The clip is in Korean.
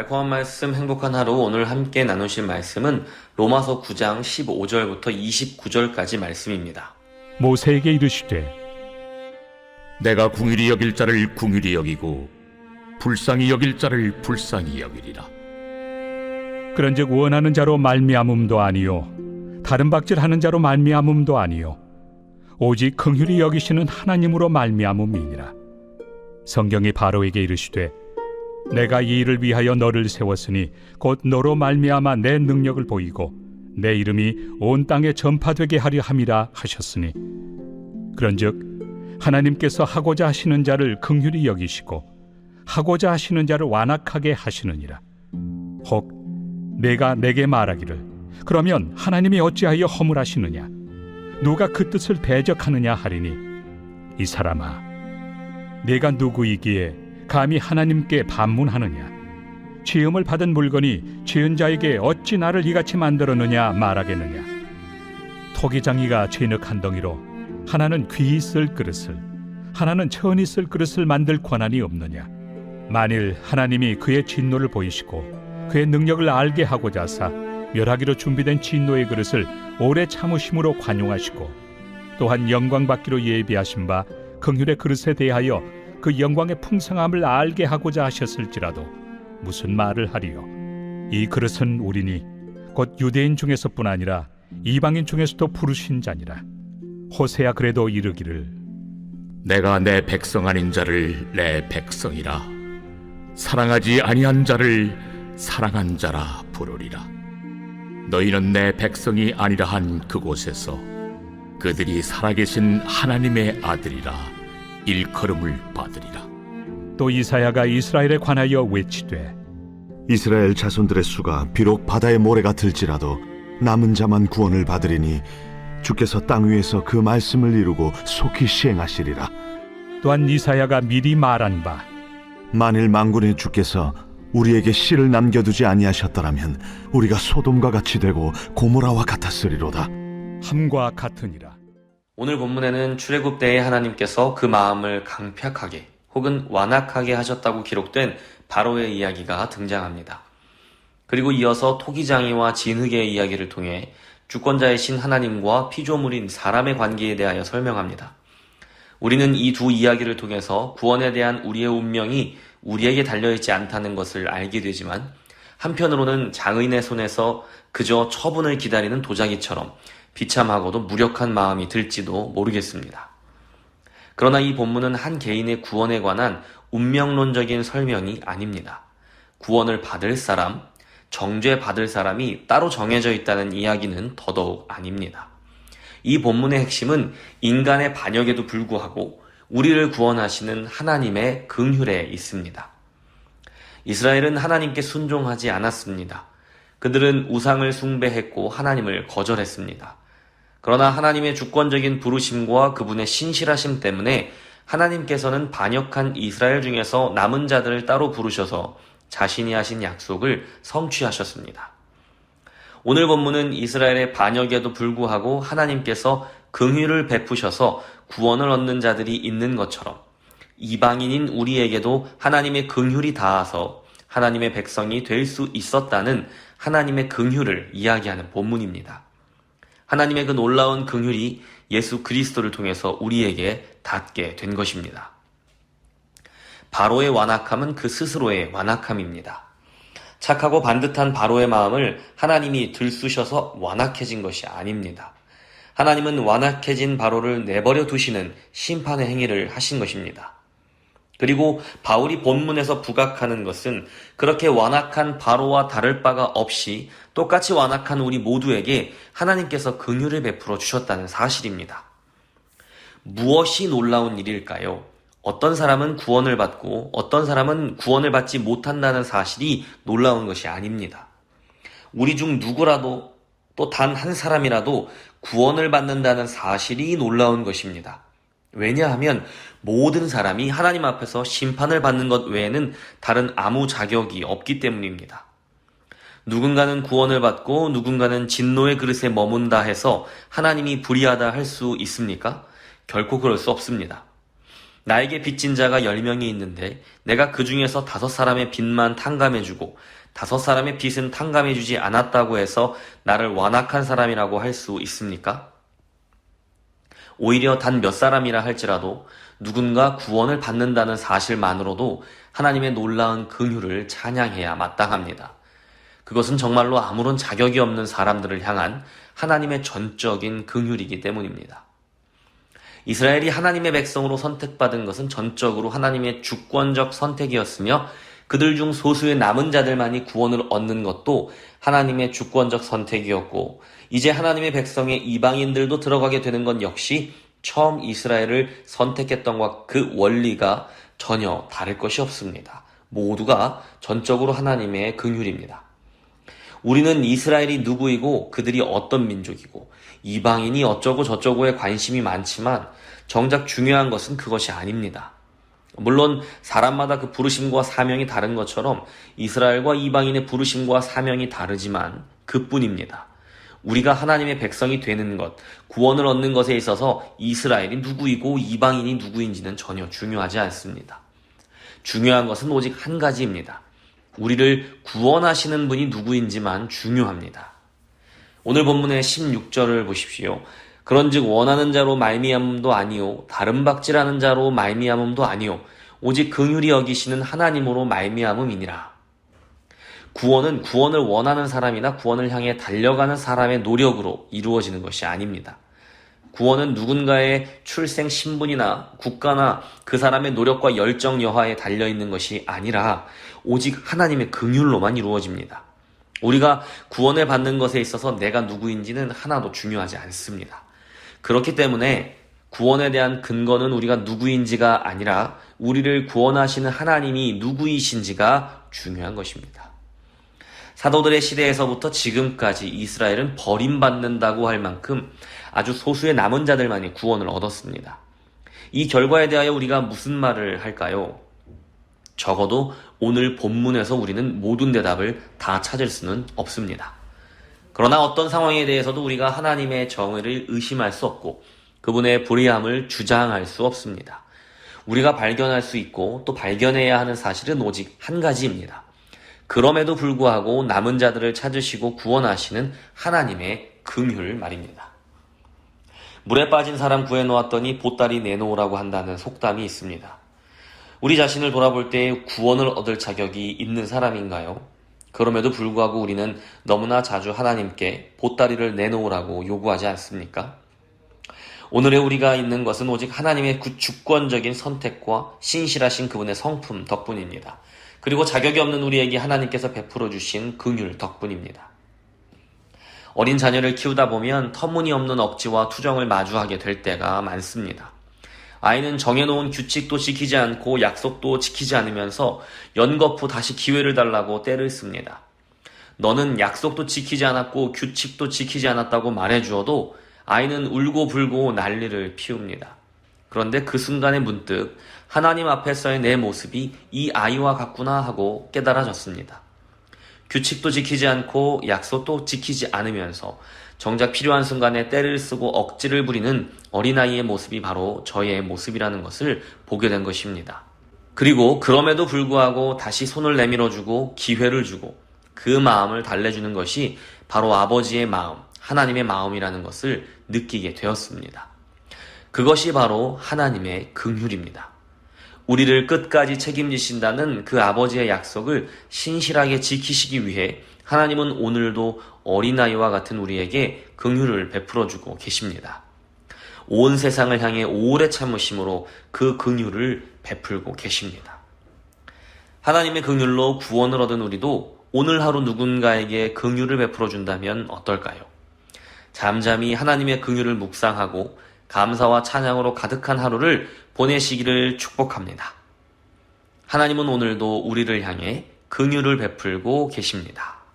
달콤한 말씀, 행복한 하루. 오늘 함께 나누실 말씀은 로마서 9장 15절부터 29절까지 말씀입니다. 모세에게 이르시되 내가 궁휼히 여길 자를 궁휼히 여기고 불쌍히 여길 자를 불쌍히 여기리라. 그런즉 원하는 자로 말미암음도 아니요 다른 박질하는 자로 말미암음도 아니요 오직 긍휼히 여기시는 하나님으로 말미암음이니라. 성경이 바로에게 이르시되 내가 이 일을 위하여 너를 세웠으니 곧 너로 말미암아 내 능력을 보이고 내 이름이 온 땅에 전파되게 하려 함이라 하셨으니 그런즉 하나님께서 하고자 하시는 자를 긍휼히 여기시고 하고자 하시는 자를 완악하게 하시느니라. 혹 내가 내게 말하기를 그러면 하나님이 어찌하여 허물하시느냐 누가 그 뜻을 배적하느냐 하리니 이 사람아 내가 누구이기에 감히 하나님께 반문하느냐 죄음을 받은 물건이 죄은 자에게 어찌 나를 이같이 만들었느냐 말하겠느냐. 토기장이가 진흙 한 덩이로 하나는 귀히 쓸 그릇을 하나는 천히 쓸 그릇을 만들 권한이 없느냐. 만일 하나님이 그의 진노를 보이시고 그의 능력을 알게 하고자 하사 멸하기로 준비된 진노의 그릇을 오래 참으심으로 관용하시고 또한 영광 받기로 예비하신 바 긍휼의 그릇에 대하여 그 영광의 풍성함을 알게 하고자 하셨을지라도 무슨 말을 하리요. 이 그릇은 우리니 곧 유대인 중에서뿐 아니라 이방인 중에서도 부르신 자니라. 호세야 그래도 이르기를 내가 내 백성 아닌 자를 내 백성이라 사랑하지 아니한 자를 사랑한 자라 부르리라. 너희는 내 백성이 아니라 한 그곳에서 그들이 살아계신 하나님의 아들이라 일컬음을 받으리라. 또 이사야가 이스라엘에 관하여 외치되 이스라엘 자손들의 수가 비록 바다의 모래가 들지라도 남은 자만 구원을 받으리니 주께서 땅 위에서 그 말씀을 이루고 속히 시행하시리라. 또한 이사야가 미리 말한 바 만일 만군의 주께서 우리에게 씨를 남겨두지 아니하셨더라면 우리가 소돔과 같이 되고 고모라와 같았으리로다. 함과 같으니라. 오늘 본문에는 출애굽 때에 하나님께서 그 마음을 강팍하게 혹은 완악하게 하셨다고 기록된 바로의 이야기가 등장합니다. 그리고 이어서 토기장이와 진흙의 이야기를 통해 주권자이신 하나님과 피조물인 사람의 관계에 대하여 설명합니다. 우리는 이 두 이야기를 통해서 구원에 대한 우리의 운명이 우리에게 달려있지 않다는 것을 알게 되지만 한편으로는 장의인의 손에서 그저 처분을 기다리는 도자기처럼 비참하고도 무력한 마음이 들지도 모르겠습니다. 그러나 이 본문은 한 개인의 구원에 관한 운명론적인 설명이 아닙니다. 구원을 받을 사람, 정죄 받을 사람이 따로 정해져 있다는 이야기는 더더욱 아닙니다. 이 본문의 핵심은 인간의 반역에도 불구하고 우리를 구원하시는 하나님의 긍휼에 있습니다. 이스라엘은 하나님께 순종하지 않았습니다. 그들은 우상을 숭배했고 하나님을 거절했습니다. 그러나 하나님의 주권적인 부르심과 그분의 신실하심 때문에 하나님께서는 반역한 이스라엘 중에서 남은 자들을 따로 부르셔서 자신이 하신 약속을 성취하셨습니다. 오늘 본문은 이스라엘의 반역에도 불구하고 하나님께서 긍휼을 베푸셔서 구원을 얻는 자들이 있는 것처럼 이방인인 우리에게도 하나님의 긍휼이 닿아서 하나님의 백성이 될 수 있었다는 하나님의 긍휼을 이야기하는 본문입니다. 하나님의 그 놀라운 긍휼이 예수 그리스도를 통해서 우리에게 닿게 된 것입니다. 바로의 완악함은 그 스스로의 완악함입니다. 착하고 반듯한 바로의 마음을 하나님이 들쑤셔서 완악해진 것이 아닙니다. 하나님은 완악해진 바로를 내버려 두시는 심판의 행위를 하신 것입니다. 그리고 바울이 본문에서 부각하는 것은 그렇게 완악한 바로와 다를 바가 없이 똑같이 완악한 우리 모두에게 하나님께서 긍휼을 베풀어 주셨다는 사실입니다. 무엇이 놀라운 일일까요? 어떤 사람은 구원을 받고 어떤 사람은 구원을 받지 못한다는 사실이 놀라운 것이 아닙니다. 우리 중 누구라도 또 단 한 사람이라도 구원을 받는다는 사실이 놀라운 것입니다. 왜냐하면 모든 사람이 하나님 앞에서 심판을 받는 것 외에는 다른 아무 자격이 없기 때문입니다. 누군가는 구원을 받고 누군가는 진노의 그릇에 머문다 해서 하나님이 불의하다 할 수 있습니까? 결코 그럴 수 없습니다. 나에게 빚진 자가 10명이 있는데 내가 그 중에서 5사람의 빚만 탕감해주고 5사람의 빚은 탕감해주지 않았다고 해서 나를 완악한 사람이라고 할 수 있습니까? 오히려 단 몇 사람이라 할지라도 누군가 구원을 받는다는 사실만으로도 하나님의 놀라운 긍휼을 찬양해야 마땅합니다. 그것은 정말로 아무런 자격이 없는 사람들을 향한 하나님의 전적인 긍휼이기 때문입니다. 이스라엘이 하나님의 백성으로 선택받은 것은 전적으로 하나님의 주권적 선택이었으며 그들 중 소수의 남은 자들만이 구원을 얻는 것도 하나님의 주권적 선택이었고 이제 하나님의 백성의 이방인들도 들어가게 되는 건 역시 처음 이스라엘을 선택했던 것과 그 원리가 전혀 다를 것이 없습니다. 모두가 전적으로 하나님의 긍휼입니다. 우리는 이스라엘이 누구이고 그들이 어떤 민족이고 이방인이 어쩌고 저쩌고에 관심이 많지만 정작 중요한 것은 그것이 아닙니다. 물론 사람마다 그 부르심과 사명이 다른 것처럼 이스라엘과 이방인의 부르심과 사명이 다르지만 그뿐입니다. 우리가 하나님의 백성이 되는 것, 구원을 얻는 것에 있어서 이스라엘이 누구이고 이방인이 누구인지는 전혀 중요하지 않습니다. 중요한 것은 오직 한 가지입니다. 우리를 구원하시는 분이 누구인지만 중요합니다. 오늘 본문의 16절을 보십시오. 그런즉 원하는 자로 말미암음도 아니요 다른 박질하는 자로 말미암음도 아니요 오직 긍휼히 여기시는 하나님으로 말미암음이니라. 구원은 구원을 원하는 사람이나 구원을 향해 달려가는 사람의 노력으로 이루어지는 것이 아닙니다. 구원은 누군가의 출생 신분이나 국가나 그 사람의 노력과 열정 여하에 달려있는 것이 아니라 오직 하나님의 긍휼로만 이루어집니다. 우리가 구원을 받는 것에 있어서 내가 누구인지는 하나도 중요하지 않습니다. 그렇기 때문에 구원에 대한 근거는 우리가 누구인지가 아니라 우리를 구원하시는 하나님이 누구이신지가 중요한 것입니다. 사도들의 시대에서부터 지금까지 이스라엘은 버림받는다고 할 만큼 아주 소수의 남은 자들만이 구원을 얻었습니다. 이 결과에 대하여 우리가 무슨 말을 할까요? 적어도 오늘 본문에서 우리는 모든 대답을 다 찾을 수는 없습니다. 그러나 어떤 상황에 대해서도 우리가 하나님의 정의를 의심할 수 없고 그분의 불의함을 주장할 수 없습니다. 우리가 발견할 수 있고 또 발견해야 하는 사실은 오직 한 가지입니다. 그럼에도 불구하고 남은 자들을 찾으시고 구원하시는 하나님의 긍휼 말입니다. 물에 빠진 사람 구해놓았더니 보따리 내놓으라고 한다는 속담이 있습니다. 우리 자신을 돌아볼 때 구원을 얻을 자격이 있는 사람인가요? 그럼에도 불구하고 우리는 너무나 자주 하나님께 보따리를 내놓으라고 요구하지 않습니까? 오늘의 우리가 있는 것은 오직 하나님의 주권적인 선택과 신실하신 그분의 성품 덕분입니다. 그리고 자격이 없는 우리에게 하나님께서 베풀어 주신 긍휼 덕분입니다. 어린 자녀를 키우다 보면 터무니없는 억지와 투정을 마주하게 될 때가 많습니다. 아이는 정해놓은 규칙도 지키지 않고 약속도 지키지 않으면서 연거푸 다시 기회를 달라고 떼를 씁니다. 너는 약속도 지키지 않았고 규칙도 지키지 않았다고 말해주어도 아이는 울고불고 난리를 피웁니다. 그런데 그 순간에 문득 하나님 앞에서의 내 모습이 이 아이와 같구나 하고 깨달아졌습니다. 규칙도 지키지 않고 약속도 지키지 않으면서 정작 필요한 순간에 떼를 쓰고 억지를 부리는 어린아이의 모습이 바로 저의 모습이라는 것을 보게 된 것입니다. 그리고 그럼에도 불구하고 다시 손을 내밀어주고 기회를 주고 그 마음을 달래주는 것이 바로 아버지의 마음, 하나님의 마음이라는 것을 느끼게 되었습니다. 그것이 바로 하나님의 긍휼입니다. 우리를 끝까지 책임지신다는 그 아버지의 약속을 신실하게 지키시기 위해 하나님은 오늘도 어린아이와 같은 우리에게 긍휼을 베풀어주고 계십니다. 온 세상을 향해 오래 참으심으로 그 긍휼을 베풀고 계십니다. 하나님의 긍휼로 구원을 얻은 우리도 오늘 하루 누군가에게 긍휼을 베풀어준다면 어떨까요? 잠잠히 하나님의 긍휼을 묵상하고 감사와 찬양으로 가득한 하루를 보내시기를 축복합니다. 하나님은 오늘도 우리를 향해 긍휼을 베풀고 계십니다.